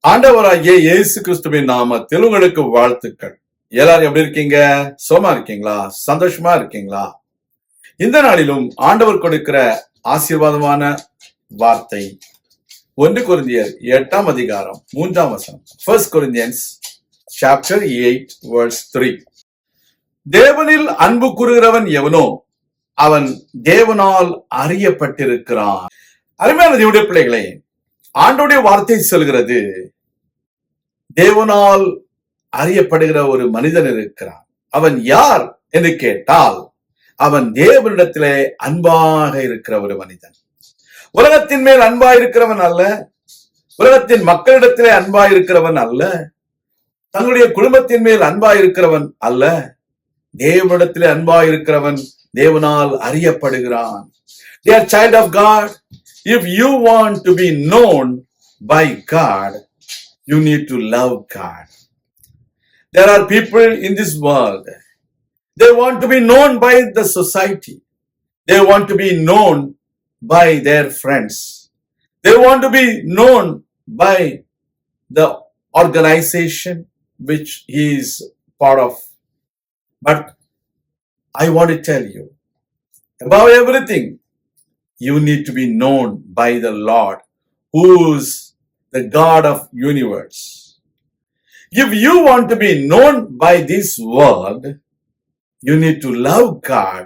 ஆண்டவராகிய இயேசு கிறிஸ்துவின் நாமத்தில் உங்களுக்கு வாழ்த்துக்கள். எல்லாரும் எப்படி இருக்கீங்க? சோமா இருக்கீங்களா? சந்தோஷமா இருக்கீங்களா? இந்த நாளிலும் ஆண்டவர் கொடுக்கிற ஆசீர்வாதமான வார்த்தை 1 கொரிந்தியர் 8ஆம் அதிகாரம் 3ஆம் வசனம். 1 Corinthians chapter 8 verse 3. தேவனில் அன்பு கூறுகிறவன் எவனோ அவன் தேவனால் அறியப்பட்டிருக்கிறான். அருமையான தேவனுடைய பிள்ளைகளே, ஆண்டவருடைய வார்த்தை சொல்கிறது, தேவனால் அறியப்படுகிற ஒரு மனிதன் இருக்கிறான். அவன் யார் என்று கேட்டால், அவன் தேவனிடத்திலே அன்பாக இருக்கிற ஒரு மனிதன். உலகத்தின் மேல் அன்பாய் இருக்கிறவன் அல்ல, உலகத்தின் மக்களிடத்திலே அன்பாய் இருக்கிறவன் அல்ல, தங்களுடைய குடும்பத்தின் மேல் அன்பாய் இருக்கிறவன் அல்ல, தேவனிடத்திலே அன்பாய் இருக்கிறவன் தேவனால் அறியப்படுகிறான். Dear child of God, if you want to be known by God, you need to love God. There are people in this world, they want to be known by the society. They want to be known by their friends. They want to be known by the organization which he is part of. But I want to tell you, above everything, you need to be known by the Lord, who's the God of universe. If you want to be known by this world, you need to love God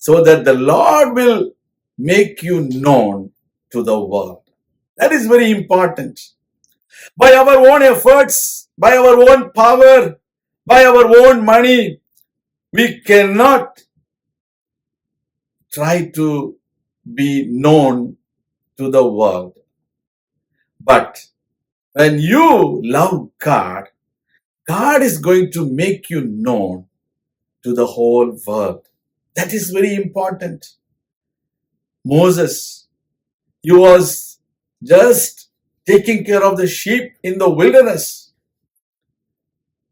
so that the Lord will make you known to the world. That is very important. By our own efforts, by our own power, by our own money, we cannot try to be known to the world. But when you love God, God is going to make you known to the whole world. That is very important. Moses, he was just taking care of the sheep in the wilderness.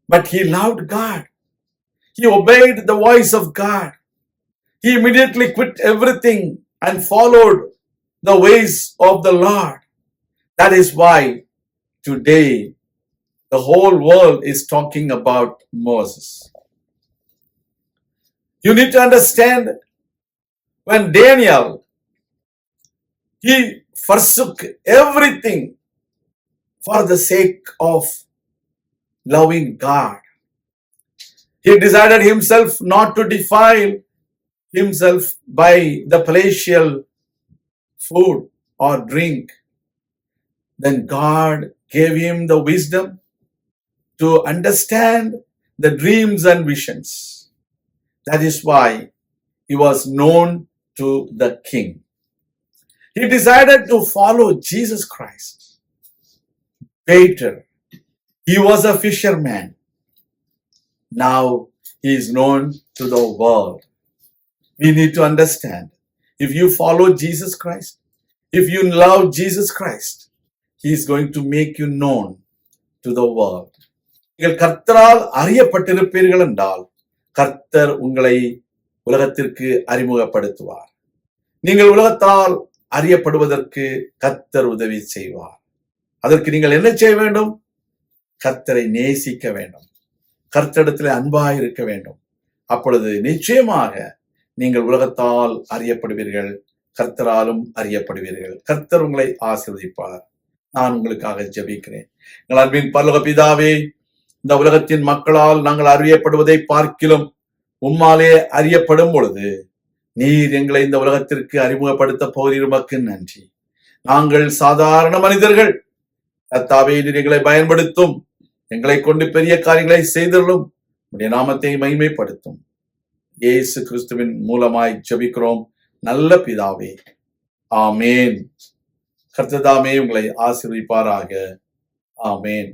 But he loved God. He obeyed the voice of God. He immediately quit everything and followed the ways of the Lord. That is why today the whole world is talking about Moses. You need to understand, when Daniel, he forsook everything for the sake of loving God. He decided himself not to defile himself by the palatial food or drink. Then God gave him the wisdom to understand the dreams and visions. That is why he was known to the king. He decided to follow Jesus Christ. Later, he was a fisherman. Now he is known to the world. We need to understand, if you follow Jesus Christ, if you love Jesus Christ, he is going to make you known to the world. நீங்கள் கர்த்தரால் அறியப்பட்டிருப்பீர்கள் என்றால் கர்த்தர் உங்களை உலகத்திற்கு அறிமுகப்படுத்துவார். நீங்கள் உலகத்தால் அறியப்படுவதற்கு கர்த்தர் உதவி செய்வார். அதற்கு நீங்கள் என்ன செய்ய வேண்டும்? கர்த்தரை நேசிக்க வேண்டும், கர்த்தரிடத்தில் அன்பாய் இருக்க வேண்டும். அப்பொழுது நிச்சயமாக நீங்கள் உலகத்தால் அறியப்படுவீர்கள், கர்த்தராலும் அறியப்படுவீர்கள். கர்த்தர் உங்களை ஆசீர்வதிப்பார். நான் உங்களுக்காக ஜெபிக்கிறேன். எங்கள் அன்பின் பரலோக பிதாவே, இந்த உலகத்தின் மக்களால் நாங்கள் அறியப்படுவதை பார்க்கிலும் உம்மாலே அறியப்படும் பொழுது நீர் எங்களை இந்த உலகத்திற்கு அறிமுகப்படுத்த போகிறீர். உமக்கு நன்றி. நாங்கள் சாதாரண மனிதர்கள். கர்த்தாவே, நீர் எங்களை பயன்படுத்தும், எங்களை கொண்டு பெரிய காரியங்களை செய்தருளும், உம்முடைய நாமத்தை மகிமைப்படுத்தும். இயேசு கிறிஸ்துவின் மூலமாய் ஜெபிக்கிறோம் நல்ல பிதாவே, ஆமேன். கர்த்தர் தாமே உங்களை ஆசீர்வதிப்பாராக. ஆமேன்.